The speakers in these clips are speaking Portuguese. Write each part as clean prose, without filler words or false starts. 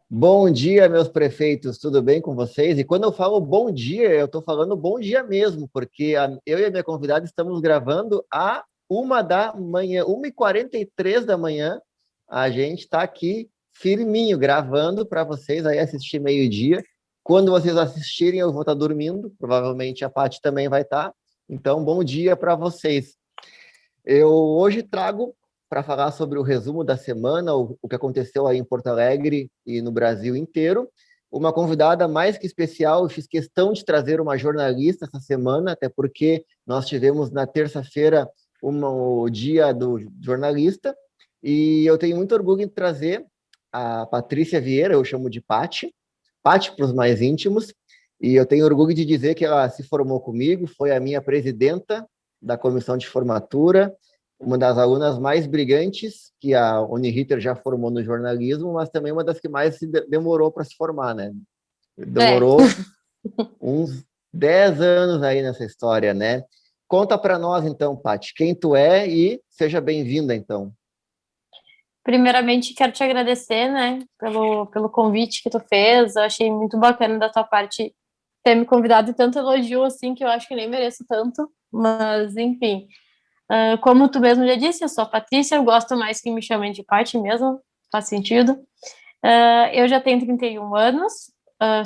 Bom dia, meus prefeitos, tudo bem com vocês? E quando eu falo bom dia, eu estou falando bom dia mesmo, porque eu e a minha convidada estamos gravando a 1 da manhã, 1h43 da manhã. A gente está aqui firminho, gravando para vocês aí assistir meio-dia. Quando vocês assistirem, eu vou estar dormindo, provavelmente a Paty também vai estar. Então, bom dia para vocês. Eu hoje trago para falar sobre o resumo da semana, o que aconteceu aí em Porto Alegre e no Brasil inteiro. Uma convidada mais que especial, eu fiz questão de trazer uma jornalista essa semana, até porque nós tivemos na terça-feira o dia do jornalista, e eu tenho muito orgulho em trazer a Patrícia Vieira, eu chamo de Pati, Pati para os mais íntimos, e eu tenho orgulho de dizer que ela se formou comigo, foi a minha presidenta da comissão de formatura, uma das alunas mais brilhantes que a Uniriter já formou no jornalismo, mas também uma das que mais demorou para se formar, né? É, Demorou uns 10 anos aí nessa história, né? Conta para nós, então, Paty, quem tu é e seja bem-vinda, então. primeiramente quero te agradecer, né, pelo convite que tu fez. Eu achei muito bacana da tua parte ter me convidado e tanto elogio assim que eu acho que nem mereço tanto, mas enfim. Como tu mesmo já disse, eu sou a Patrícia, eu gosto mais que me chamem de Paty mesmo, faz sentido. Eu já tenho 31 anos,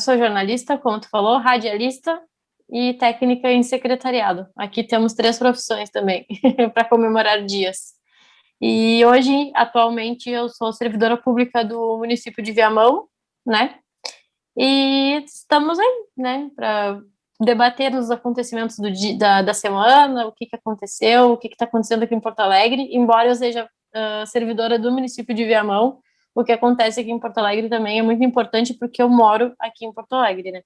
sou jornalista, como tu falou, radialista e técnica em secretariado. Aqui temos três profissões também, para comemorar dias. E hoje, atualmente, eu sou servidora pública do município de Viamão, né? E estamos aí, né, para debater os acontecimentos da semana, o que que aconteceu, o que está acontecendo aqui em Porto Alegre. Embora eu seja servidora do município de Viamão, o que acontece aqui em Porto Alegre também é muito importante porque eu moro aqui em Porto Alegre, né?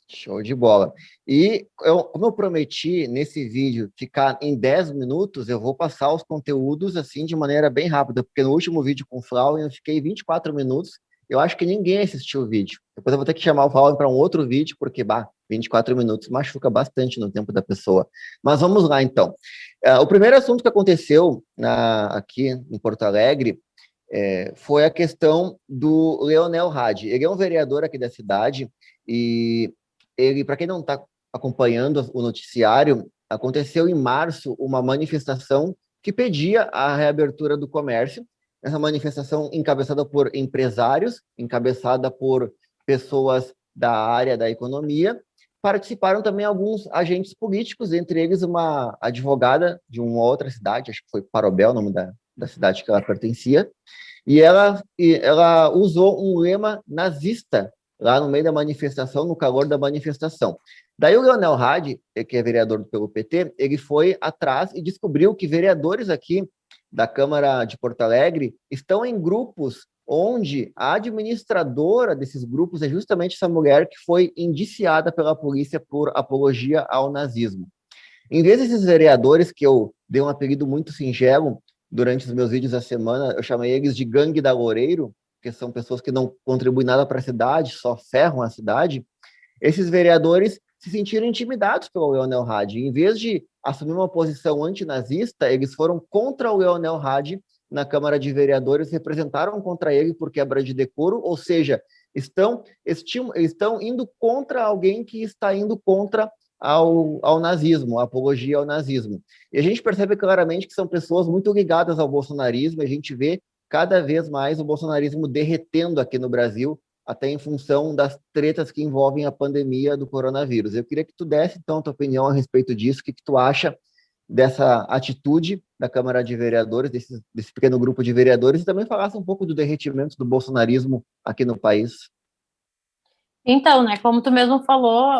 Show de bola. E como eu prometi nesse vídeo ficar em 10 minutos, eu vou passar os conteúdos assim de maneira bem rápida, porque no último vídeo com o Flau eu fiquei 24 minutos. Eu acho que ninguém assistiu o vídeo. Depois eu vou ter que chamar o Flau para um outro vídeo, porque 24 minutos machuca bastante no tempo da pessoa. Mas vamos lá então. O primeiro assunto que aconteceu aqui em Porto Alegre foi a questão do Leonel Hadi. Ele é um vereador aqui da cidade e ele, para quem não está acompanhando o noticiário, aconteceu em março uma manifestação que pedia a reabertura do comércio. Essa manifestação encabeçada por empresários, encabeçada por pessoas da área da economia. Participaram também alguns agentes políticos, entre eles uma advogada de uma outra cidade, acho que foi Parobel, o nome da cidade que ela pertencia, e ela usou um lema nazista lá no meio da manifestação, no calor da manifestação. Daí o Leonel Hadi, que é vereador pelo PT, ele foi atrás e descobriu que vereadores aqui da Câmara de Porto Alegre estão em grupos onde a administradora desses grupos é justamente essa mulher que foi indiciada pela polícia por apologia ao nazismo. Em vez desses vereadores, que eu dei um apelido muito singelo durante os meus vídeos da semana, eu chamei eles de gangue da Loureiro, que são pessoas que não contribuem nada para a cidade, só ferram a cidade. Esses vereadores se sentiram intimidados pelo Leonel Hadi. Em vez de assumir uma posição antinazista, eles foram contra o Leonel Hadi na Câmara de Vereadores, representaram contra ele por quebra de decoro, ou seja, estão indo contra alguém que está indo contra ao nazismo, a apologia ao nazismo. E a gente percebe claramente que são pessoas muito ligadas ao bolsonarismo, a gente vê cada vez mais o bolsonarismo derretendo aqui no Brasil, até em função das tretas que envolvem a pandemia do coronavírus. Eu queria que tu desse, então, a tua opinião a respeito disso, o que tu acha dessa atitude da Câmara de Vereadores, desse pequeno grupo de vereadores, e também falasse um pouco do derretimento do bolsonarismo aqui no país. Então, né, como tu mesmo falou,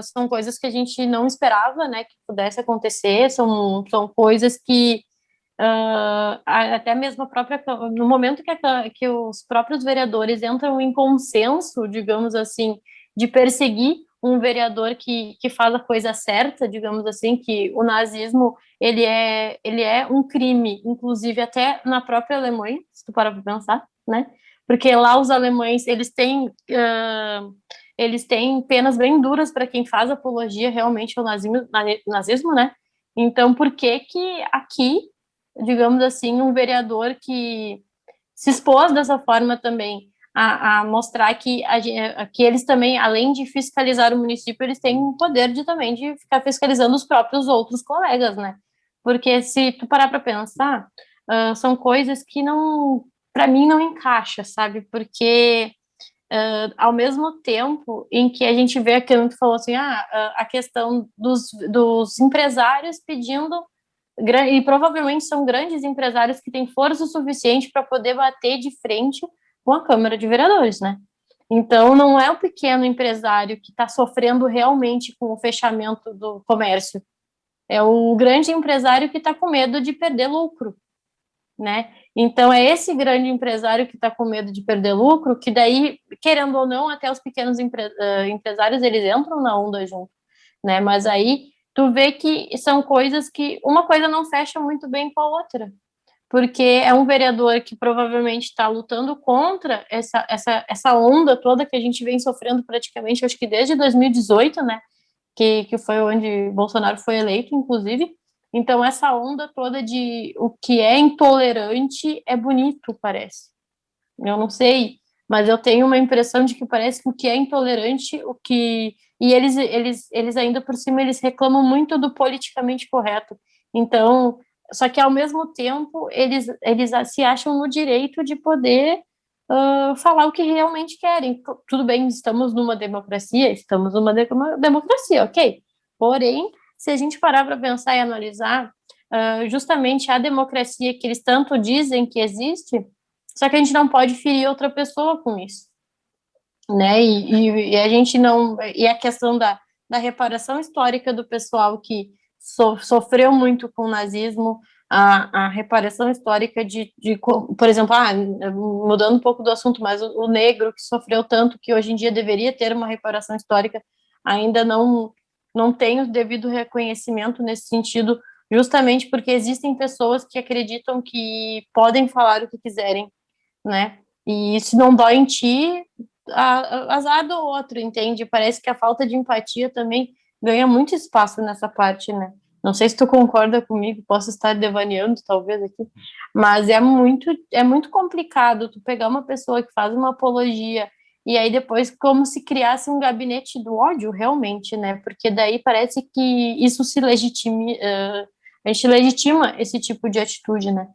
são coisas que a gente não esperava, né, que pudesse acontecer, são coisas que até mesmo a própria, no momento que os próprios vereadores entram em consenso, digamos assim, de perseguir um vereador que faz a coisa certa, digamos assim, que o nazismo, ele é um crime, inclusive até na própria Alemanha, se tu parar para pensar, né, porque lá os alemães, eles têm penas bem duras para quem faz apologia realmente ao nazismo, né? Então, por que que aqui, digamos assim, um vereador que se expôs dessa forma também a mostrar que eles também, além de fiscalizar o município, eles têm o poder também de ficar fiscalizando os próprios outros colegas, né? Porque se tu parar para pensar, são coisas que não, para mim, não encaixa, sabe? Porque ao mesmo tempo em que a gente vê aquilo que tu falou assim, a questão dos empresários pedindo, e provavelmente são grandes empresários que têm força suficiente para poder bater de frente com a Câmara de Vereadores, né? Então, não é o pequeno empresário que está sofrendo realmente com o fechamento do comércio, é o grande empresário que está com medo de perder lucro, né? Então, é esse grande empresário que está com medo de perder lucro, que daí, querendo ou não, até os pequenos empresários, eles entram na onda junto, né? Mas aí, tu vê que são coisas que uma coisa não fecha muito bem com a outra, porque é um vereador que provavelmente está lutando contra essa onda toda que a gente vem sofrendo praticamente, acho que desde 2018, né? Que foi onde Bolsonaro foi eleito, inclusive. Então, essa onda toda de o que é intolerante é bonito, parece. Eu não sei, mas eu tenho uma impressão de que parece que o que é intolerante, o que. E eles ainda por cima, eles reclamam muito do politicamente correto. Então, só que ao mesmo tempo, eles se acham no direito de poder falar o que realmente querem. Tudo bem, estamos numa democracia, ok. Porém, se a gente parar para pensar e analisar, justamente a democracia que eles tanto dizem que existe, só que a gente não pode ferir outra pessoa com isso, né? E a gente não. E a questão da reparação histórica do pessoal que sofreu muito com o nazismo, a reparação histórica por exemplo, mudando um pouco do assunto, mas o negro que sofreu tanto que hoje em dia deveria ter uma reparação histórica, ainda não tem o devido reconhecimento nesse sentido, justamente porque existem pessoas que acreditam que podem falar o que quiserem, né? E se não dói em ti, azar do outro, entende? Parece que a falta de empatia também ganha muito espaço nessa parte, né? Não sei se tu concorda comigo, posso estar devaneando talvez aqui, mas é muito complicado tu pegar uma pessoa que faz uma apologia e aí depois como se criasse um gabinete do ódio realmente, né? Porque daí parece que isso se legitime, a gente legitima esse tipo de atitude, né?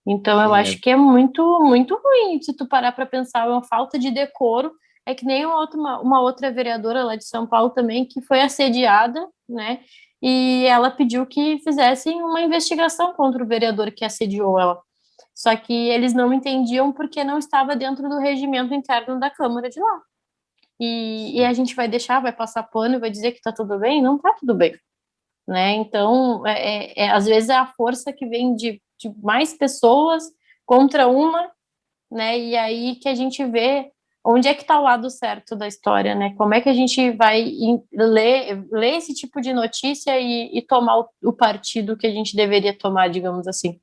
Então, eu Sim, acho que é muito, muito ruim se tu parar para pensar, é uma falta de decoro. É que nem uma outra vereadora lá de São Paulo também, que foi assediada, né? E ela pediu que fizessem uma investigação contra o vereador que assediou ela. Só que eles não entendiam porque não estava dentro do regimento interno da Câmara de lá. E a gente vai deixar, vai passar pano e vai dizer que está tudo bem? Não está tudo bem, né? Então, às vezes é a força que vem de mais pessoas contra uma, né? E aí que a gente vê onde é que está o lado certo da história, né? Como é que a gente vai ler esse tipo de notícia e tomar o partido que a gente deveria tomar, digamos assim.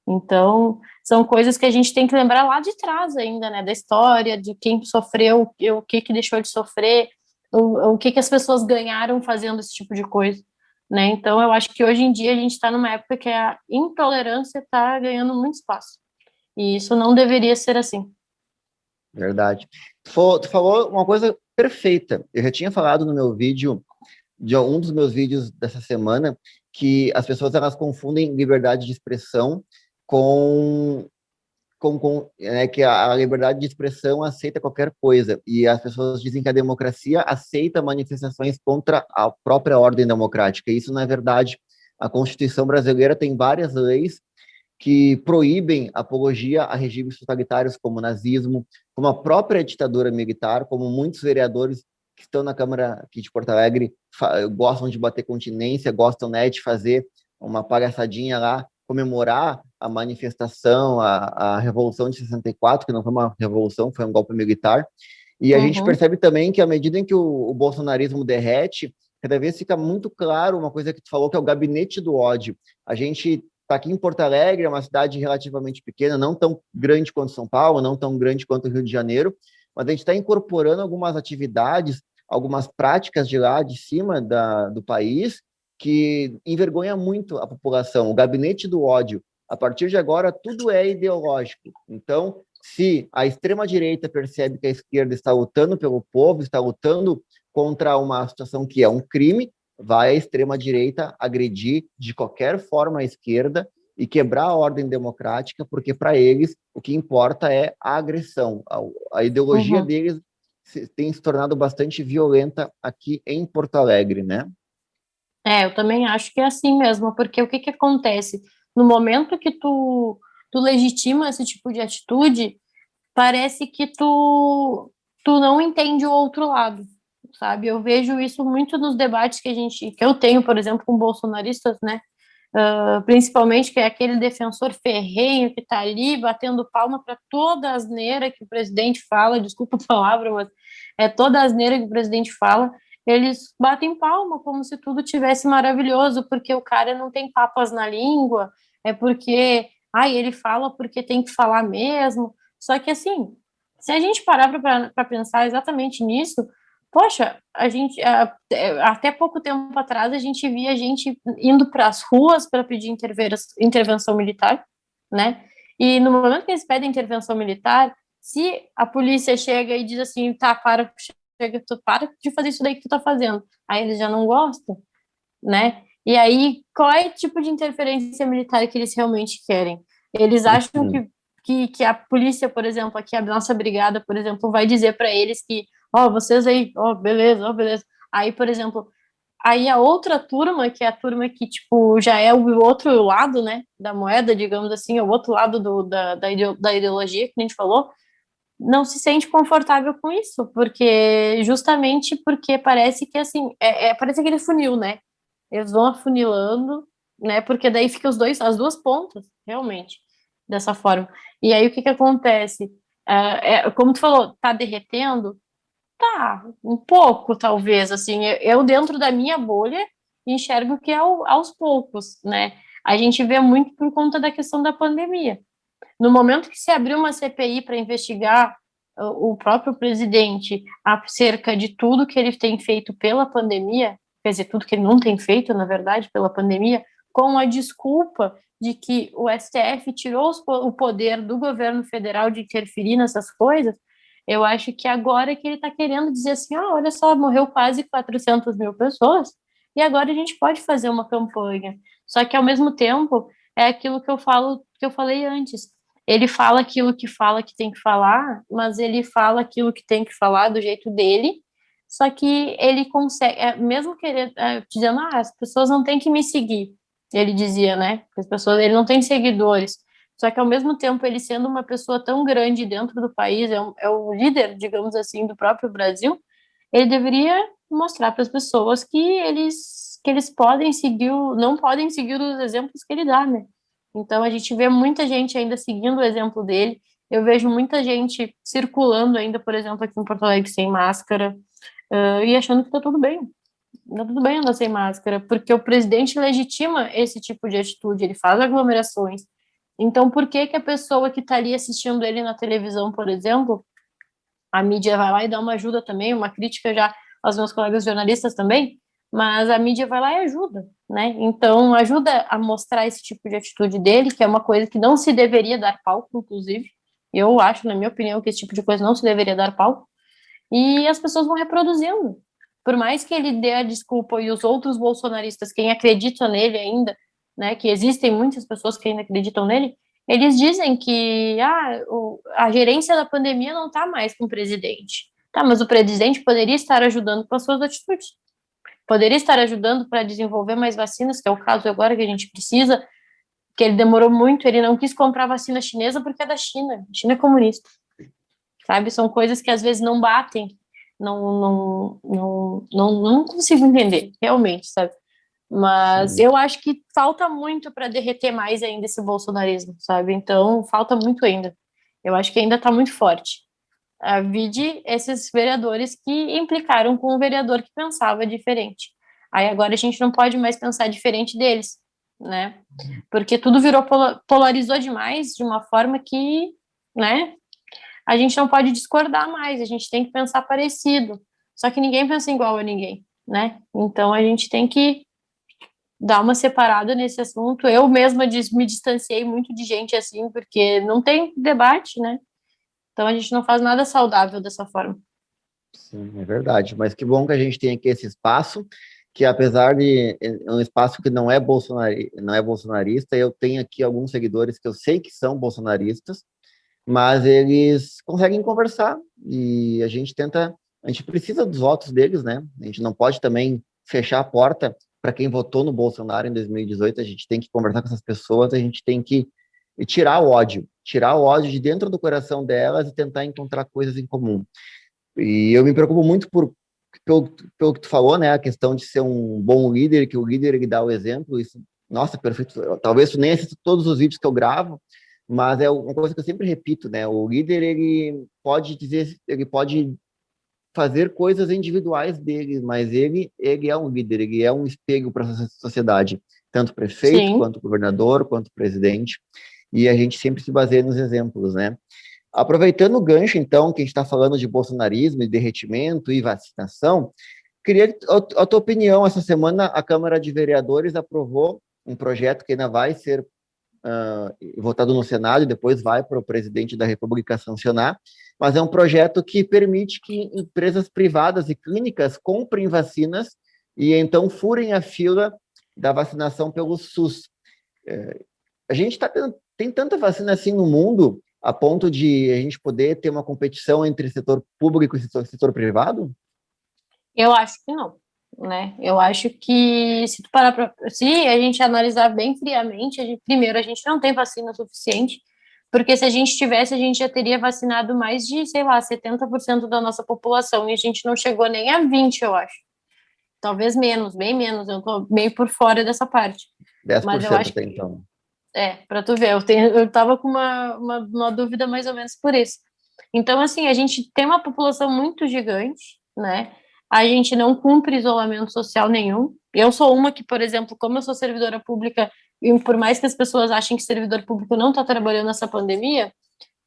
Então, são coisas que a gente tem que lembrar lá de trás ainda, né? Da história, de quem sofreu, o que deixou de sofrer, o que as pessoas ganharam fazendo esse tipo de coisa, né? Então, eu acho que hoje em dia a gente está numa época que a intolerância está ganhando muito espaço. E isso não deveria ser assim. verdade. Tu falou uma coisa perfeita. Eu já tinha falado no meu vídeo, de um dos meus vídeos dessa semana, que as pessoas elas confundem liberdade de expressão com que a liberdade de expressão aceita qualquer coisa, e as pessoas dizem que a democracia aceita manifestações contra a própria ordem democrática. Isso não é verdade. A Constituição brasileira tem várias leis que proíbem apologia a regimes totalitários como o nazismo, como a própria ditadura militar, como muitos vereadores que estão na Câmara aqui de Porto Alegre gostam de bater continência, gostam, né, de fazer uma palhaçadinha lá, comemorar a manifestação, a Revolução de 64, que não foi uma revolução, foi um golpe militar. E a gente Uhum. percebe também que, à medida em que o bolsonarismo derrete, cada vez fica muito claro uma coisa que tu falou, que é o gabinete do ódio. A gente está aqui em Porto Alegre, é uma cidade relativamente pequena, não tão grande quanto São Paulo, não tão grande quanto o Rio de Janeiro, mas a gente está incorporando algumas atividades, algumas práticas de lá de cima do país, que envergonha muito a população. O gabinete do ódio, a partir de agora, tudo é ideológico. Então, Se a extrema-direita percebe que a esquerda está lutando pelo povo, está lutando contra uma situação que é um crime, vai a extrema-direita agredir de qualquer forma a esquerda e quebrar a ordem democrática, porque para eles o que importa é a agressão. A ideologia deles tem se tornado bastante violenta aqui em Porto Alegre, né? Eu também acho que é assim mesmo, porque o que que acontece? No momento que tu legitima esse tipo de atitude, parece que tu não entende o outro lado, sabe? Eu vejo isso muito nos debates que eu tenho, por exemplo, com bolsonaristas, né? Principalmente que é aquele defensor ferrenho que está ali batendo palma para toda a asneira que o presidente fala, desculpa a palavra, mas é toda a asneira que o presidente fala, eles batem palma como se tudo tivesse maravilhoso, porque o cara não tem papas na língua, é porque, ele fala porque tem que falar mesmo. Só que assim, se a gente parar para pensar exatamente nisso, poxa, a gente até pouco tempo atrás a gente via gente indo para as ruas para pedir intervenção militar, né? E no momento que eles pedem intervenção militar, se a polícia chega e diz assim, tá, para de fazer isso daí que tu tá fazendo, aí eles já não gostam, né? E aí, qual é o tipo de interferência militar que eles realmente querem? Eles acham que a polícia, por exemplo, aqui a nossa brigada, por exemplo, vai dizer para eles que, vocês aí, beleza, beleza. Aí, por exemplo, aí a outra turma, que é a turma que, tipo, já é o outro lado, né, da moeda, digamos assim, o outro lado da ideologia que a gente falou, não se sente confortável com isso, porque justamente porque parece que, assim, parece aquele funil, né? Eles vão afunilando, né? Porque daí fica as duas pontas, realmente, dessa forma. E aí o que que acontece? Como tu falou, tá derretendo? Tá, um pouco, talvez, assim. Eu dentro da minha bolha, enxergo que é aos poucos, né? A gente vê muito por conta da questão da pandemia. No momento que se abriu uma CPI para investigar o próprio presidente acerca de tudo que ele tem feito pela pandemia, quer dizer, tudo que ele não tem feito, na verdade, pela pandemia, com a desculpa de que o STF tirou o poder do governo federal de interferir nessas coisas, eu acho que agora é que ele está querendo dizer assim, olha só, morreu quase 400 mil pessoas, e agora a gente pode fazer uma campanha. Só que, ao mesmo tempo, é aquilo que eu falei antes, ele fala que tem que falar, mas ele fala aquilo que tem que falar do jeito dele, só que ele consegue, mesmo querendo, dizendo, as pessoas não têm que me seguir, ele dizia, né, ele não tem seguidores, só que ao mesmo tempo ele sendo uma pessoa tão grande dentro do país, é o líder, digamos assim, do próprio Brasil, ele deveria mostrar para as pessoas que eles podem seguir, não podem seguir os exemplos que ele dá, né? Então a gente vê muita gente ainda seguindo o exemplo dele. Eu vejo muita gente circulando ainda, por exemplo, aqui em Porto Alegre sem máscara, e achando que está tudo bem. Está tudo bem andar sem máscara, porque o presidente legitima esse tipo de atitude, ele faz aglomerações. Então, por que que a pessoa que está ali assistindo ele na televisão, por exemplo, a mídia vai lá e dá uma ajuda também, uma crítica já aos meus colegas jornalistas também, mas a mídia vai lá e ajuda, né? Então, ajuda a mostrar esse tipo de atitude dele, que é uma coisa que não se deveria dar palco, inclusive. Eu acho, na minha opinião, que esse tipo de coisa não se deveria dar palco. E as pessoas vão reproduzindo. Por mais que ele dê a desculpa e os outros bolsonaristas, quem acredita nele ainda, né, que existem muitas pessoas que ainda acreditam nele, eles dizem que a gerência da pandemia não está mais com o presidente. Tá, mas o presidente poderia estar ajudando com as suas atitudes. Poderia estar ajudando para desenvolver mais vacinas, que é o caso agora que a gente precisa, que ele demorou muito, ele não quis comprar vacina chinesa porque é da China. A China é comunista, sabe? São coisas que às vezes não batem, não consigo entender, realmente, sabe? Mas Sim. eu acho que falta muito para derreter mais ainda esse bolsonarismo, sabe? Então, falta muito ainda. Eu acho que ainda está muito forte. Vide esses vereadores que implicaram com o vereador que pensava diferente. Aí agora a gente não pode mais pensar diferente deles, né? Porque tudo polarizou demais de uma forma que, né? A gente não pode discordar mais, a gente tem que pensar parecido. Só que ninguém pensa igual a ninguém, né? Então a gente tem que dar uma separada nesse assunto. Eu mesma me distanciei muito de gente assim, porque não tem debate, né? Então a gente não faz nada saudável dessa forma. Sim, é verdade. Mas que bom que a gente tem aqui esse espaço, que apesar de é um espaço que não é bolsonarista, eu tenho aqui alguns seguidores que eu sei que são bolsonaristas, mas eles conseguem conversar e a gente precisa dos votos deles, né? A gente não pode também fechar a porta para quem votou no Bolsonaro em 2018, a gente tem que conversar com essas pessoas, a gente tem que tirar o ódio de dentro do coração delas e tentar encontrar coisas em comum. E eu me preocupo muito pelo que tu falou, né? A questão de ser um bom líder, que o líder ele dá o exemplo. Isso, nossa, perfeito. Talvez tu nem assista todos os vídeos que eu gravo, mas é uma coisa que eu sempre repito, né? O líder ele pode fazer coisas individuais dele, mas ele é um líder, ele é um espelho para a sociedade, tanto prefeito, Sim. quanto governador, quanto presidente. E a gente sempre se baseia nos exemplos, né? Aproveitando o gancho, então, que a gente está falando de bolsonarismo e derretimento e vacinação, queria a tua opinião. Essa semana, a Câmara de Vereadores aprovou um projeto que ainda vai ser votado no Senado e depois vai para o presidente da República sancionar, mas é um projeto que permite que empresas privadas e clínicas comprem vacinas e então furem a fila da vacinação pelo SUS. A gente tem tanta vacina assim no mundo a ponto de a gente poder ter uma competição entre setor público e setor privado? Eu acho que não, né? Eu acho que se a gente analisar bem friamente, primeiro, a gente não tem vacina suficiente, porque se a gente tivesse, a gente já teria vacinado mais de, sei lá, 70% da nossa população, e a gente não chegou nem a 20, eu acho. Talvez menos, bem menos, eu tô meio por fora dessa parte. Dez por Mas eu cento acho até que, então. para tu ver, eu tava com uma dúvida mais ou menos por isso. Então, assim, a gente tem uma população muito gigante, né? A gente não cumpre isolamento social nenhum. Eu sou uma que, por exemplo, como eu sou servidora pública, e por mais que as pessoas achem que servidor público não está trabalhando nessa pandemia,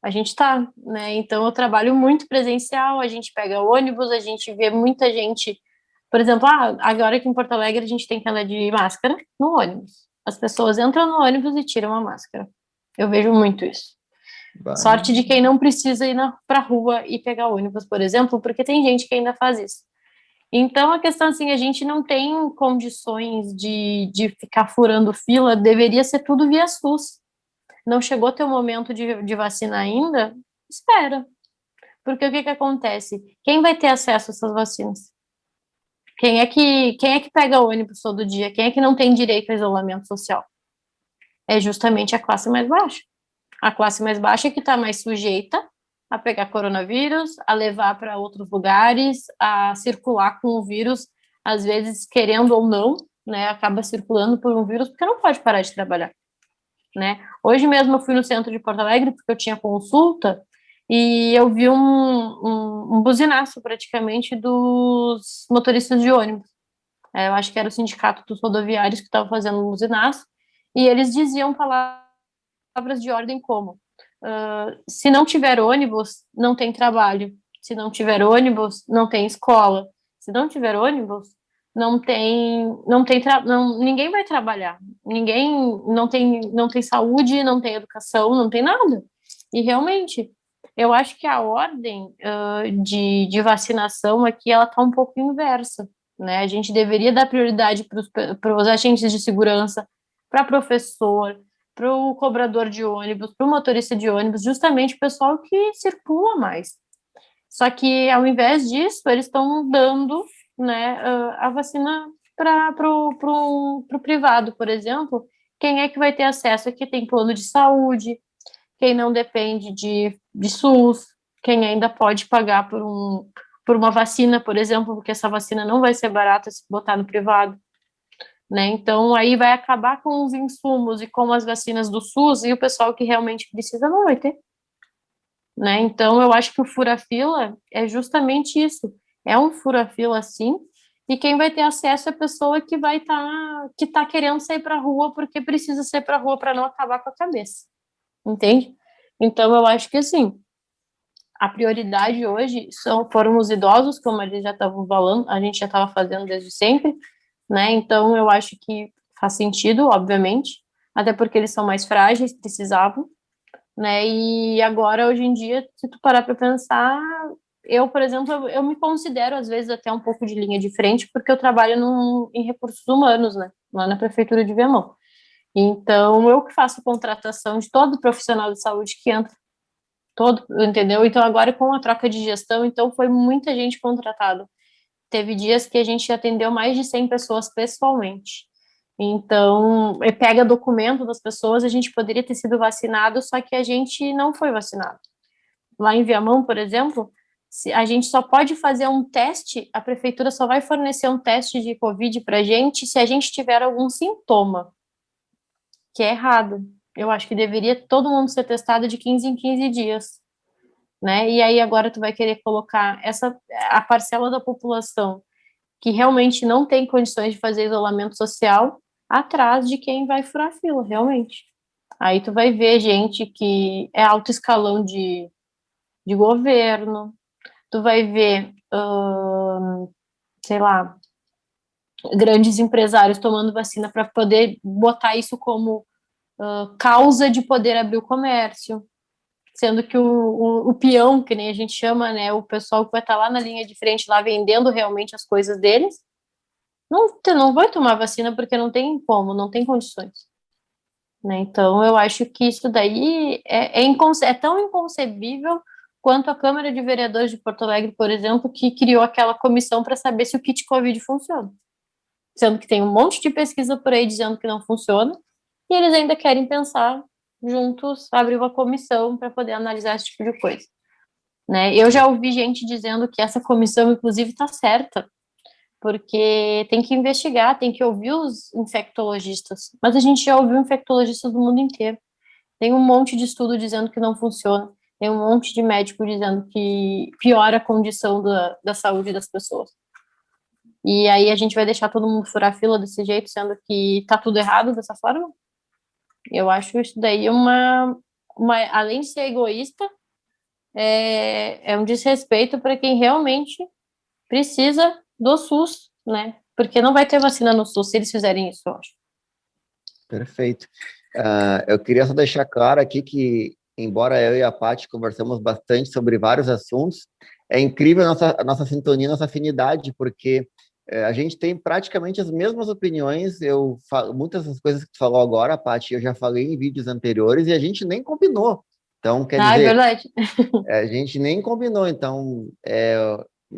a gente está, né? Então, eu trabalho muito presencial, a gente pega ônibus, a gente vê muita gente. Por exemplo, agora aqui em Porto Alegre a gente tem que andar de máscara no ônibus. As pessoas entram no ônibus e tiram a máscara. Eu vejo muito isso. Sorte de quem não precisa ir para a rua e pegar ônibus, por exemplo, porque tem gente que ainda faz isso. Então, a questão assim, a gente não tem condições de ficar furando fila, deveria ser tudo via SUS. Não chegou teu momento de vacina ainda? Espera. Porque o que que acontece? Quem vai ter acesso a essas vacinas? Quem é que pega ônibus todo dia? Quem é que não tem direito ao isolamento social? É justamente a classe mais baixa. A classe mais baixa é que está mais sujeita a pegar coronavírus, a levar para outros lugares, a circular com o vírus, às vezes querendo ou não, né, acaba circulando por um vírus porque não pode parar de trabalhar, né? Hoje mesmo eu fui no centro de Porto Alegre porque eu tinha consulta e eu vi um buzinaço praticamente dos motoristas de ônibus. Eu acho que era o sindicato dos rodoviários que estava fazendo um buzinaço e eles diziam palavras de ordem como se não tiver ônibus, não tem trabalho. Se não tiver ônibus, não tem escola. Se não tiver ônibus, ninguém vai trabalhar. Ninguém não tem saúde, não tem educação, não tem nada. E realmente, eu acho que a ordem de vacinação aqui ela está um pouco inversa, né? A gente deveria dar prioridade para os agentes de segurança, para professor, para o cobrador de ônibus, para o motorista de ônibus, justamente o pessoal que circula mais. Só que, ao invés disso, eles estão dando, né, a vacina para o privado, por exemplo. Quem é que vai ter acesso? Quem tem plano de saúde, quem não depende de SUS, quem ainda pode pagar por uma vacina, por exemplo, porque essa vacina não vai ser barata se botar no privado, né? Então, aí vai acabar com os insumos e com as vacinas do SUS e o pessoal que realmente precisa não vai ter, né? Então, eu acho que o fura-fila é justamente isso. É um fura-fila, sim, e quem vai ter acesso é a pessoa que tá querendo sair para a rua porque precisa sair para a rua para não acabar com a cabeça, entende? Então, eu acho que, assim, a prioridade hoje foram os idosos, como eles já estavam falando, a gente já estava fazendo desde sempre, né? Então, eu acho que faz sentido, obviamente, até porque eles são mais frágeis, precisavam, né? E agora, hoje em dia, se tu parar para pensar, eu, por exemplo, eu me considero, às vezes, até um pouco de linha de frente, porque eu trabalho em recursos humanos, né? Lá na Prefeitura de Viamão. Então, eu que faço contratação de todo profissional de saúde que entra, todo, entendeu? Então, agora com a troca de gestão, então foi muita gente contratada. Teve dias que a gente atendeu mais de 100 pessoas pessoalmente. Então, pega documento das pessoas, a gente poderia ter sido vacinado, só que a gente não foi vacinado. Lá em Viamão, por exemplo, se a gente só pode fazer um teste, a prefeitura só vai fornecer um teste de Covid para a gente se a gente tiver algum sintoma, que é errado. Eu acho que deveria todo mundo ser testado de 15 em 15 dias, né? E aí agora tu vai querer colocar a parcela da população que realmente não tem condições de fazer isolamento social atrás de quem vai furar fila, realmente. Aí tu vai ver gente que é alto escalão de governo, tu vai ver, sei lá, grandes empresários tomando vacina para poder botar isso como causa de poder abrir o comércio, sendo que o peão, que nem a gente chama, né, o pessoal que vai estar lá na linha de frente, lá vendendo realmente as coisas deles, não vai tomar vacina porque não tem como, não tem condições. Né? Então, eu acho que isso daí é tão inconcebível quanto a Câmara de Vereadores de Porto Alegre, por exemplo, que criou aquela comissão para saber se o kit Covid funciona. Sendo que tem um monte de pesquisa por aí dizendo que não funciona, e eles ainda querem pensar juntos, abrir uma comissão para poder analisar esse tipo de coisa. Né? Eu já ouvi gente dizendo que essa comissão, inclusive, está certa, porque tem que investigar, tem que ouvir os infectologistas. Mas a gente já ouviu infectologistas do mundo inteiro. Tem um monte de estudo dizendo que não funciona, tem um monte de médico dizendo que piora a condição da saúde das pessoas. E aí a gente vai deixar todo mundo furar fila desse jeito, sendo que tá tudo errado dessa forma? Eu acho isso daí além de ser egoísta, é um desrespeito para quem realmente precisa do SUS, né? Porque não vai ter vacina no SUS se eles fizerem isso, eu acho. Perfeito. Eu queria só deixar claro aqui que, embora eu e a Paty conversamos bastante sobre vários assuntos, é incrível a nossa sintonia, a nossa afinidade, porque a gente tem praticamente as mesmas opiniões. Muitas das coisas que tu falou agora, Paty, eu já falei em vídeos anteriores e a gente nem combinou. Então, quer Ah, é dizer, verdade. a gente nem combinou. Então,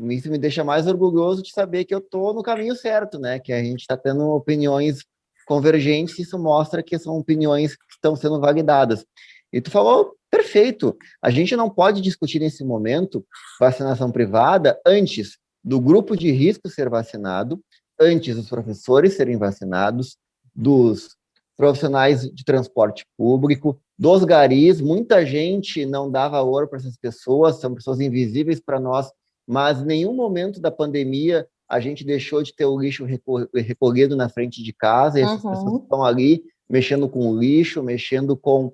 isso me deixa mais orgulhoso de saber que eu estou no caminho certo, né? Que a gente está tendo opiniões convergentes, isso mostra que são opiniões que estão sendo validadas. E tu falou perfeito. A gente não pode discutir nesse momento vacinação privada antes do grupo de risco ser vacinado, antes dos professores serem vacinados, dos profissionais de transporte público, dos garis. Muita gente não dá valor para essas pessoas, são pessoas invisíveis para nós, mas em nenhum momento da pandemia a gente deixou de ter o lixo recolhido na frente de casa, e essas pessoas estão ali mexendo com o lixo, mexendo com,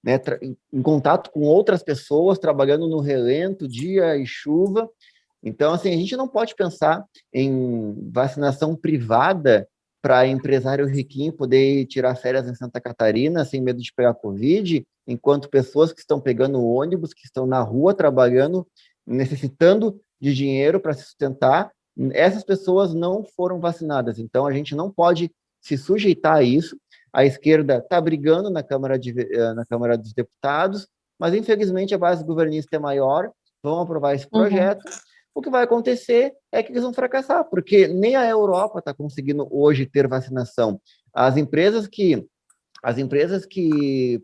né, em contato com outras pessoas, trabalhando no relento, dia e chuva. Então, assim, a gente não pode pensar em vacinação privada para empresário riquinho poder tirar férias em Santa Catarina sem medo de pegar Covid, enquanto pessoas que estão pegando ônibus, que estão na rua trabalhando, necessitando de dinheiro para se sustentar, essas pessoas não foram vacinadas. Então, a gente não pode se sujeitar a isso. A esquerda está brigando na Câmara dos Deputados, mas, infelizmente, a base governista é maior, vão aprovar esse projeto. O que vai acontecer é que eles vão fracassar, porque nem a Europa está conseguindo hoje ter vacinação. As empresas que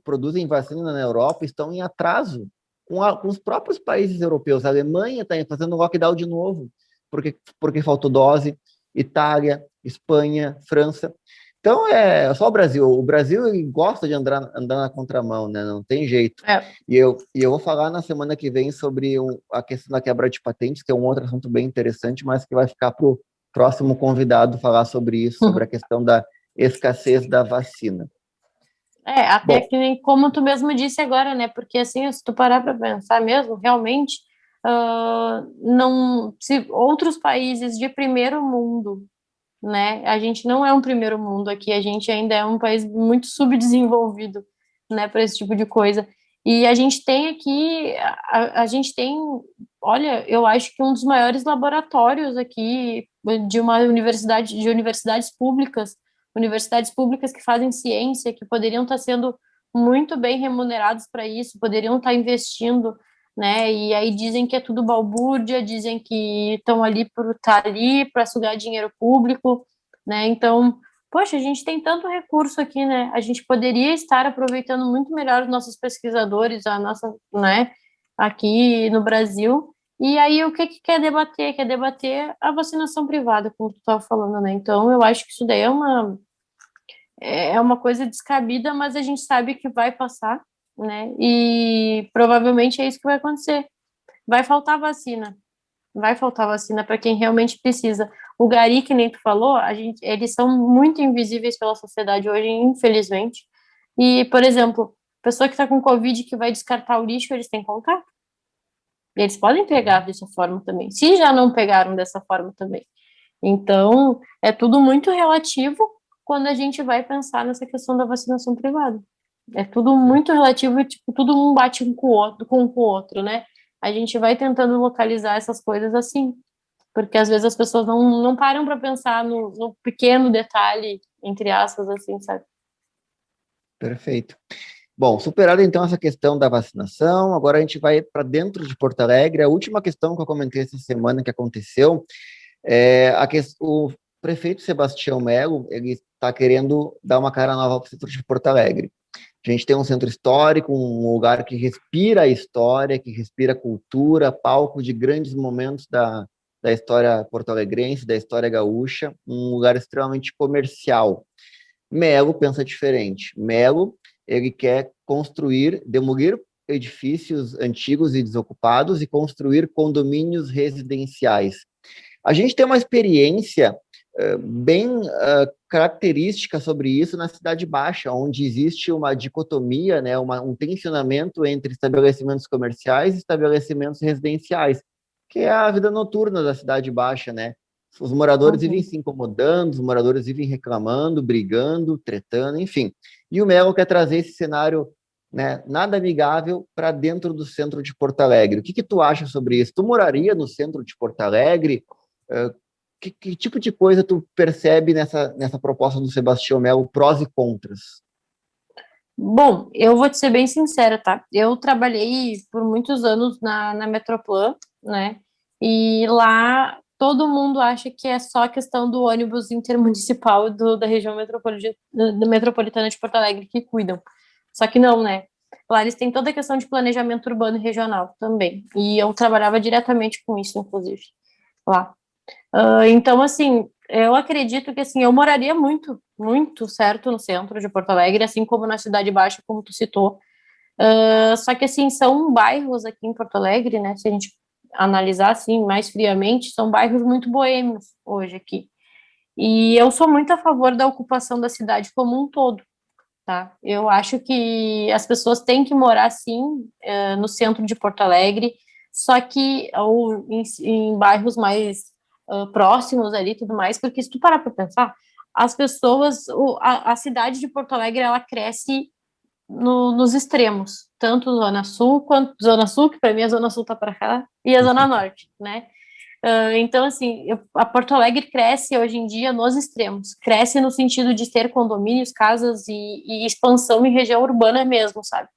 produzem vacina na Europa estão em atraso com os próprios países europeus. A Alemanha está fazendo lockdown de novo, porque faltou dose. Itália, Espanha, França. Então, é só o Brasil. O Brasil gosta de andar na contramão, né? Não tem jeito. E eu vou falar na semana que vem sobre a questão da quebra de patentes, que é um outro assunto bem interessante, mas que vai ficar para o próximo convidado falar sobre isso, sobre a questão da escassez da vacina. Até que nem como tu mesmo disse agora, né? Porque assim, se tu parar para pensar mesmo, realmente, não, se outros países de primeiro mundo, né? A gente não é um primeiro mundo aqui, a gente ainda é um país muito subdesenvolvido, né, para esse tipo de coisa. E a gente tem aqui, a gente tem, olha, eu acho que um dos maiores laboratórios aqui de uma universidade, de universidades públicas que fazem ciência, que poderiam estar sendo muito bem remunerados para isso, poderiam estar investindo, né? E aí dizem que é tudo balbúrdia, dizem que estão ali por estar ali para sugar dinheiro público, né? Então, poxa, a gente tem tanto recurso aqui, né? A gente poderia estar aproveitando muito melhor os nossos pesquisadores, a nossa, né, aqui no Brasil. E aí, o que que quer debater? Quer debater a vacinação privada, como tu estava falando, né? Então, eu acho que isso daí é uma coisa descabida, mas a gente sabe que vai passar, né? E provavelmente é isso que vai acontecer. Vai faltar vacina para quem realmente precisa. O gari, que nem tu falou, eles são muito invisíveis pela sociedade hoje, infelizmente. E, por exemplo, pessoa que está com Covid que vai descartar o lixo, eles têm contato. Eles podem pegar dessa forma também, se já não pegaram dessa forma também. Então, é tudo muito relativo quando a gente vai pensar nessa questão da vacinação privada. É tudo muito relativo e, tipo, tudo um bate com o outro, né? A gente vai tentando localizar essas coisas assim, porque às vezes as pessoas não param para pensar no pequeno detalhe, entre aspas, assim, sabe? Perfeito. Bom, superada então essa questão da vacinação, agora a gente vai para dentro de Porto Alegre. A última questão que eu comentei essa semana que aconteceu o prefeito Sebastião Melo, ele está querendo dar uma cara nova para o centro de Porto Alegre. A gente tem um centro histórico, um lugar que respira a história, que respira a cultura, palco de grandes momentos da história porto-alegrense, da história gaúcha, um lugar extremamente comercial. Melo pensa diferente. Melo, ele quer demolir edifícios antigos e desocupados e construir condomínios residenciais. A gente tem uma experiência bem característica sobre isso na Cidade Baixa, onde existe uma dicotomia, né, um tensionamento entre estabelecimentos comerciais e estabelecimentos residenciais, que é a vida noturna da Cidade Baixa, né? Os moradores vivem Uhum. se incomodando, os moradores vivem reclamando, brigando, tretando, enfim. E o Melo quer trazer esse cenário, né, nada amigável para dentro do centro de Porto Alegre. O que tu acha sobre isso? Tu moraria no centro de Porto Alegre? Que tipo de coisa tu percebe nessa proposta do Sebastião Melo, prós e contras? Bom, eu vou te ser bem sincera, tá? Eu trabalhei por muitos anos na Metroplan, né? E lá todo mundo acha que é só questão do ônibus intermunicipal da região metropolitana de Porto Alegre que cuidam. Só que não, né? Lá eles têm toda a questão de planejamento urbano e regional também. E eu trabalhava diretamente com isso, inclusive, lá. Então, assim, eu acredito que, assim, eu moraria muito, muito certo no centro de Porto Alegre, assim como na Cidade Baixa, como tu citou. Só que, assim, são bairros aqui em Porto Alegre, né, se a gente analisar, assim, mais friamente, são bairros muito boêmios hoje aqui. E eu sou muito a favor da ocupação da cidade como um todo, tá? Eu acho que as pessoas têm que morar, sim, no centro de Porto Alegre, só que, ou em bairros mais próximos ali e tudo mais, porque se tu parar para pensar, as pessoas, a cidade de Porto Alegre, ela cresce nos extremos, tanto Zona Sul quanto Zona Sul, que para mim a Zona Sul tá para cá, e a Zona Norte, né? Então, assim, a Porto Alegre cresce hoje em dia nos extremos, cresce no sentido de ter condomínios, casas e expansão em região urbana mesmo, sabe?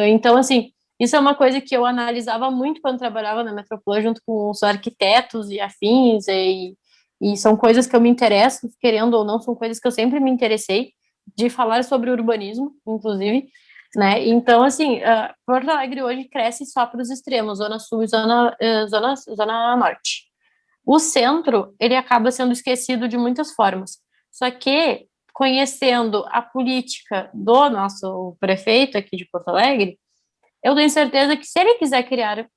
Então, assim, isso é uma coisa que eu analisava muito quando trabalhava na Metroplan, junto com os arquitetos e afins, e são coisas que eu me interesso, querendo ou não, são coisas que eu sempre me interessei, de falar sobre urbanismo, inclusive, né? Então, assim, Porto Alegre hoje cresce só para os extremos, Zona Sul e Zona Norte. O centro, ele acaba sendo esquecido de muitas formas. Só que, conhecendo a política do nosso prefeito aqui de Porto Alegre, eu tenho certeza que se ele quiser criar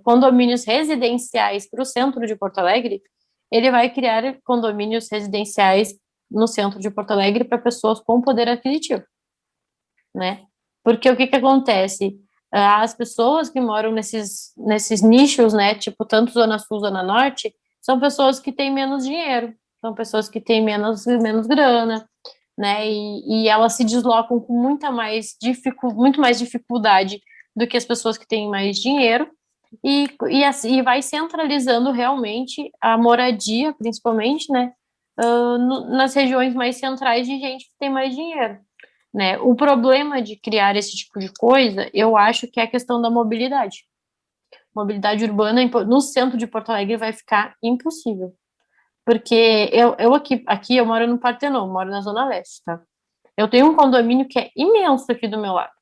condomínios residenciais para o centro de Porto Alegre, ele vai criar condomínios residenciais no centro de Porto Alegre para pessoas com poder aquisitivo, né? Porque o que acontece? As pessoas que moram nesses nichos, né, tipo tanto Zona Sul, Zona Norte, são pessoas que têm menos dinheiro, são pessoas que têm menos grana, né? E elas se deslocam com muito mais dificuldade do que as pessoas que têm mais dinheiro, e vai centralizando realmente a moradia, principalmente, né? Nas regiões mais centrais de gente que tem mais dinheiro, né? O problema de criar esse tipo de coisa, eu acho que é a questão da mobilidade. Mobilidade urbana no centro de Porto Alegre vai ficar impossível. Porque eu aqui eu moro no Partenon, moro na Zona Leste, tá? Eu tenho um condomínio que é imenso aqui do meu lado,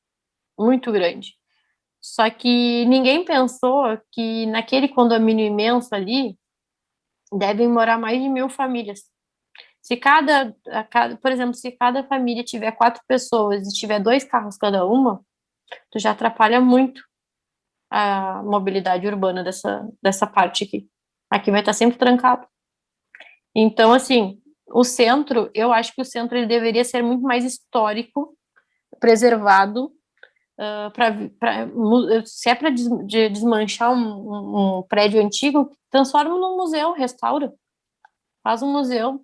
muito grande. Só que ninguém pensou que naquele condomínio imenso ali devem morar mais de 1.000 famílias. Se por exemplo, se cada família tiver 4 pessoas e tiver 2 carros cada uma, tu já atrapalha muito a mobilidade urbana dessa parte aqui. Aqui vai estar sempre trancado. Então, assim, o centro, eu acho que o centro ele deveria ser muito mais histórico, preservado, se é para desmanchar um prédio antigo, transforma num museu, restaura, faz um museu.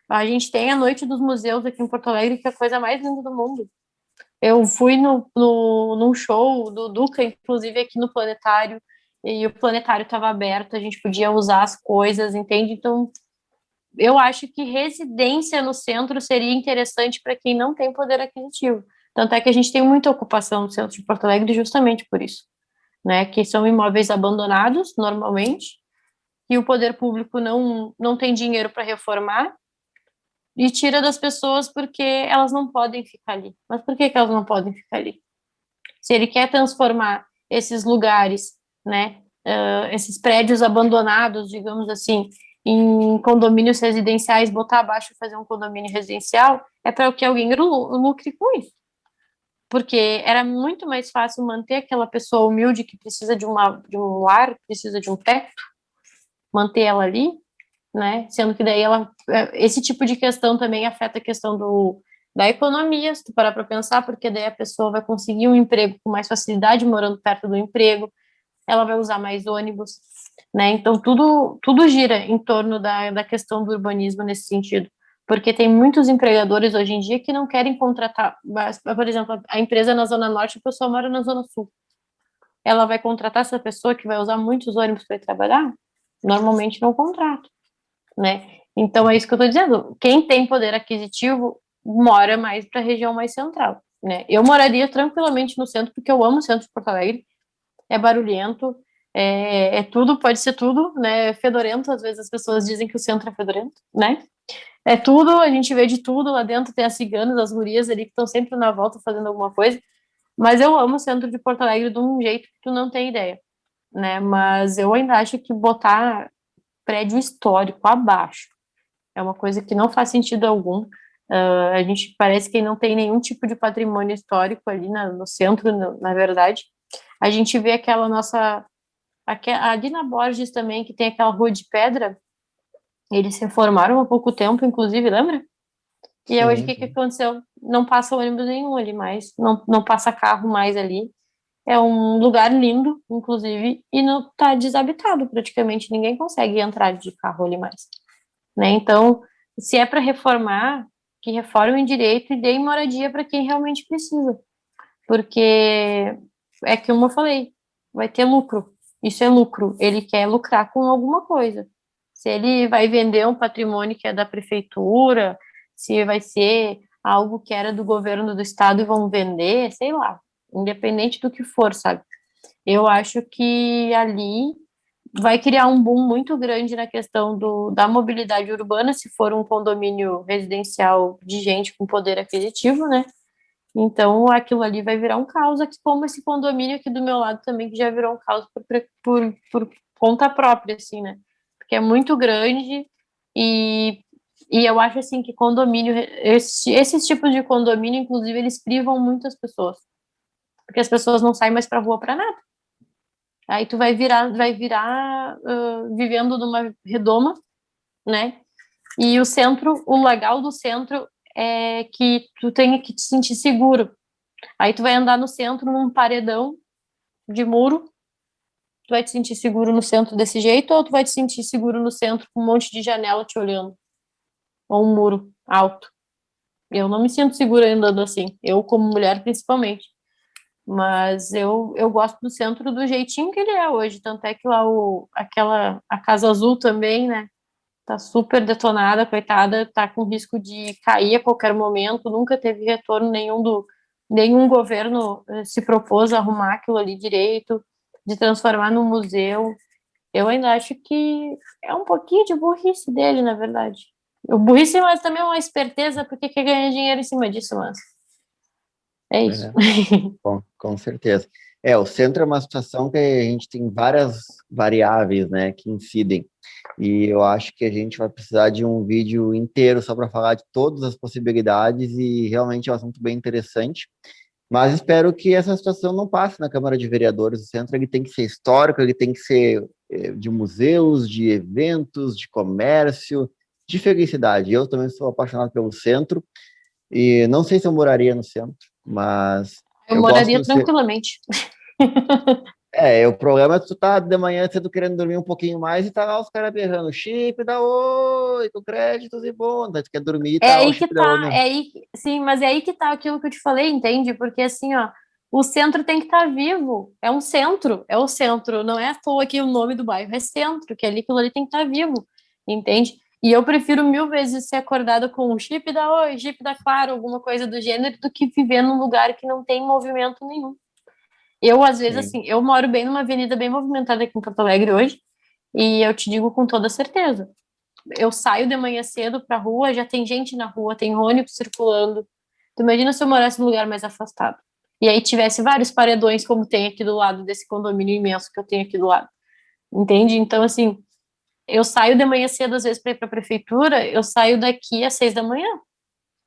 A gente tem a Noite dos Museus aqui em Porto Alegre, que é a coisa mais linda do mundo. Eu fui num show do Duca, inclusive aqui no Planetário, e o Planetário estava aberto, a gente podia usar as coisas, entende? Então, eu acho que residência no centro seria interessante para quem não tem poder aquisitivo. Tanto é que a gente tem muita ocupação no centro de Porto Alegre justamente por isso, né? Que são imóveis abandonados, normalmente, e o poder público não tem dinheiro para reformar e tira das pessoas porque elas não podem ficar ali. Mas por que elas não podem ficar ali? Se ele quer transformar esses lugares, né, esses prédios abandonados, digamos assim, em condomínios residenciais, botar abaixo e fazer um condomínio residencial, é para que alguém lucre com isso. Porque era muito mais fácil manter aquela pessoa humilde que precisa de um lar, precisa de um teto, manter ela ali, né? Sendo que daí esse tipo de questão também afeta a questão da economia, se tu parar para pensar, porque daí a pessoa vai conseguir um emprego com mais facilidade morando perto do emprego, ela vai usar mais ônibus, né? Então tudo gira em torno da questão do urbanismo nesse sentido, porque tem muitos empregadores hoje em dia que não querem contratar, por exemplo, a empresa na Zona Norte, a pessoa mora na Zona Sul. Ela vai contratar essa pessoa que vai usar muitos ônibus para ir trabalhar? Normalmente não contrata, né? Então é isso que eu estou dizendo. Quem tem poder aquisitivo mora mais para a região mais central, né? Eu moraria tranquilamente no centro porque eu amo o centro de Porto Alegre. É barulhento, é tudo, pode ser tudo, né? É fedorento, às vezes as pessoas dizem que o centro é fedorento, né? É tudo, a gente vê de tudo lá dentro, tem as ciganas, as gurias ali que estão sempre na volta fazendo alguma coisa. Mas eu amo o centro de Porto Alegre de um jeito que tu não tem ideia, né? Mas eu ainda acho que botar prédio histórico abaixo é uma coisa que não faz sentido algum. A gente parece que não tem nenhum tipo de patrimônio histórico ali no centro, na verdade. A gente vê aquela nossa. Ali na Borges também, que tem aquela rua de pedra, eles se reformaram há pouco tempo, inclusive, lembra? E hoje o Sim, que sim. aconteceu? Não passa ônibus nenhum ali mais, não passa carro mais ali. É um lugar lindo, inclusive, e não está desabitado praticamente, ninguém consegue entrar de carro ali mais, né? Então, se é para reformar, que reformem direito e deem moradia para quem realmente precisa, porque é que como eu falei, vai ter lucro. Isso é lucro. Ele quer lucrar com alguma coisa. Se ele vai vender um patrimônio que é da prefeitura, se vai ser algo que era do governo do estado e vão vender, sei lá, independente do que for, sabe? Eu acho que ali vai criar um boom muito grande na questão da mobilidade urbana, se for um condomínio residencial de gente com poder aquisitivo, né? Então, aquilo ali vai virar um caos, aqui, como esse condomínio aqui do meu lado também, que já virou um caos por conta própria, assim, né? Porque é muito grande e, e eu acho, assim, que condomínio, esses tipos de condomínio, inclusive, eles privam muitas pessoas, porque as pessoas não saem mais pra rua pra nada. Aí tu vai virar vivendo numa redoma, né? E o legal do centro é que tu tem que te sentir seguro. Aí tu vai andar no centro num paredão de muro, tu vai te sentir seguro no centro desse jeito, ou tu vai te sentir seguro no centro com um monte de janela te olhando, ou um muro alto. Eu não me sinto segura andando assim, eu como mulher principalmente. Mas eu gosto do centro do jeitinho que ele é hoje. Tanto é que lá a Casa Azul também, né? Tá super detonada, coitada, tá com risco de cair a qualquer momento. Nunca teve retorno nenhum governo se propôs a arrumar aquilo ali direito, de transformar num museu. Eu ainda acho que é um pouquinho de burrice dele, na verdade. O burrice, mas também é uma esperteza, porque quer ganhar dinheiro em cima disso, mas é isso. É, com certeza. O centro é uma situação que a gente tem várias variáveis, né, que incidem. E eu acho que a gente vai precisar de um vídeo inteiro só para falar de todas as possibilidades e realmente é um assunto bem interessante. Mas espero que essa situação não passe na Câmara de Vereadores. O centro ele tem que ser histórico, ele tem que ser de museus, de eventos, de comércio, de felicidade. Eu também sou apaixonado pelo centro e não sei se eu moraria no centro, mas Eu eu gosto moraria do centro. tranquilamente. O problema é que tu tá de manhã cedo querendo dormir um pouquinho mais e tá lá os caras berrando chip da Oi, com créditos e bônus. Aí tu quer dormir e É tá lá o aí que chip da Oi, tá, né? é aí, sim, mas é aí que tá aquilo que eu te falei, entende? Porque assim, ó, o centro tem que estar vivo. É um centro, é o centro, não é à toa que o nome do bairro é centro, que aquilo ali tem que estar vivo, entende? E eu prefiro mil vezes ser acordada com o chip da Oi, chip da Claro, alguma coisa do gênero, do que viver num lugar que não tem movimento nenhum. Eu, às vezes, Sim. assim, eu moro bem numa avenida bem movimentada aqui em Porto Alegre hoje, e eu te digo com toda certeza. Eu saio de manhã cedo pra rua, já tem gente na rua, tem ônibus circulando. Tu imagina se eu morasse num lugar mais afastado. E aí tivesse vários paredões, como tem aqui do lado desse condomínio imenso que eu tenho aqui do lado. Entende? Então, assim, eu saio de manhã cedo, às vezes, para ir para a prefeitura, eu saio daqui às 6 da manhã,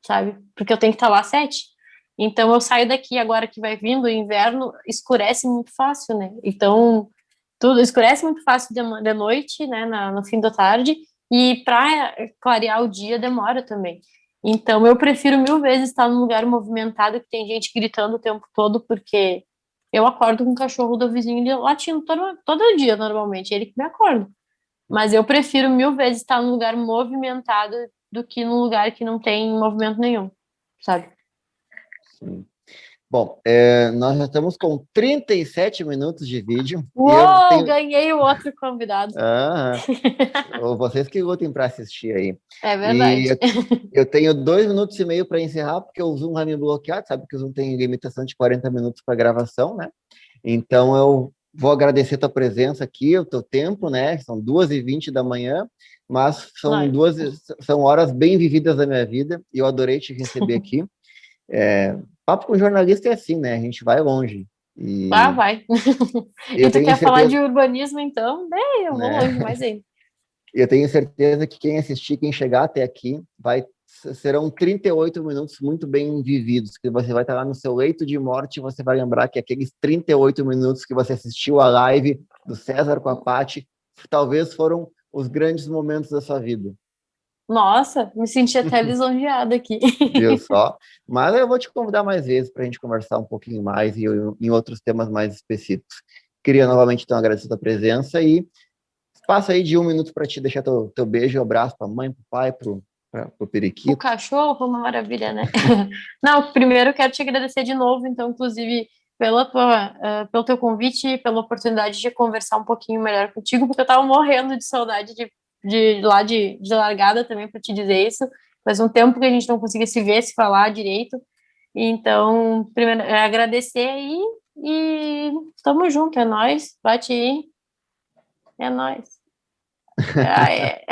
sabe? Porque eu tenho que estar lá às 7. Então, eu saio daqui agora que vai vindo o inverno, escurece muito fácil, né? Então, tudo escurece muito fácil de noite, né, no fim da tarde, e para clarear o dia demora também. Então, eu prefiro mil vezes estar num lugar movimentado que tem gente gritando o tempo todo, porque eu acordo com o cachorro do vizinho latindo todo dia, normalmente, ele que me acorda. Mas eu prefiro mil vezes estar num lugar movimentado do que num lugar que não tem movimento nenhum, sabe? Sim. Bom, nós já estamos com 37 minutos de vídeo e eu Uou, tenho. ganhei o outro convidado. Ah, vocês que lutem para assistir aí. É E verdade. eu tenho 2 minutos e meio para encerrar, porque o Zoom vai me bloquear, sabe que o Zoom tem limitação de 40 minutos para gravação, né? Então eu vou agradecer a tua presença aqui, o teu tempo, né? São 2h20 da manhã, mas Nós. são horas bem vividas da minha vida e eu adorei te receber aqui. Papo com jornalista é assim, né? A gente vai longe. Ah, E vai. eu E tu tenho quer falar de certeza, urbanismo, então? Bem, eu vou longe né? mais ainda. Eu tenho certeza que quem assistir, quem chegar até aqui, serão 38 minutos muito bem vividos, que você vai estar lá no seu leito de morte e você vai lembrar que aqueles 38 minutos que você assistiu a live do César com a Paty, talvez foram os grandes momentos da sua vida. Nossa, me senti até lisonjeada aqui. Viu só? Mas eu vou te convidar mais vezes para a gente conversar um pouquinho mais e em outros temas mais específicos. Queria novamente, então, agradecer a tua presença e passa aí de 1 minuto para te deixar teu beijo e abraço para a mãe, para o pai, para o O periquito. cachorro, uma maravilha, né? Não, primeiro quero te agradecer de novo, então, inclusive, pelo teu convite e pela oportunidade de conversar um pouquinho melhor contigo, porque eu tava morrendo de saudade de largada também para te dizer isso. Faz um tempo que a gente não conseguia se ver, se falar direito. Então, primeiro, agradecer aí e tamo junto, é nóis. Bate aí, é nóis. Ah, é.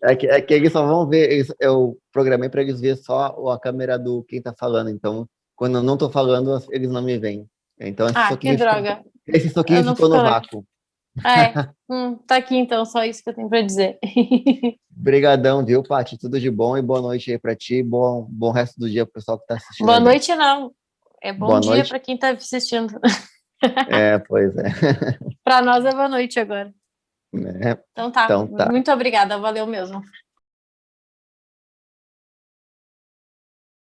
É que eles só vão ver, eu programei para eles ver só a câmera do quem está falando, então quando eu não estou falando, eles não me veem. Então Ah, que droga. esse Eu soquinho não ficou fico, no né? vácuo. Tá aqui então, só isso que eu tenho para dizer. Brigadão, viu, Paty? Tudo de bom e boa noite aí para ti, bom resto do dia pro pessoal que está assistindo a Boa gente. noite, não. É bom Boa dia noite? para quem tá assistindo. Pois é. Para nós é boa noite agora. Né? Então tá, Então tá. muito obrigada, valeu mesmo.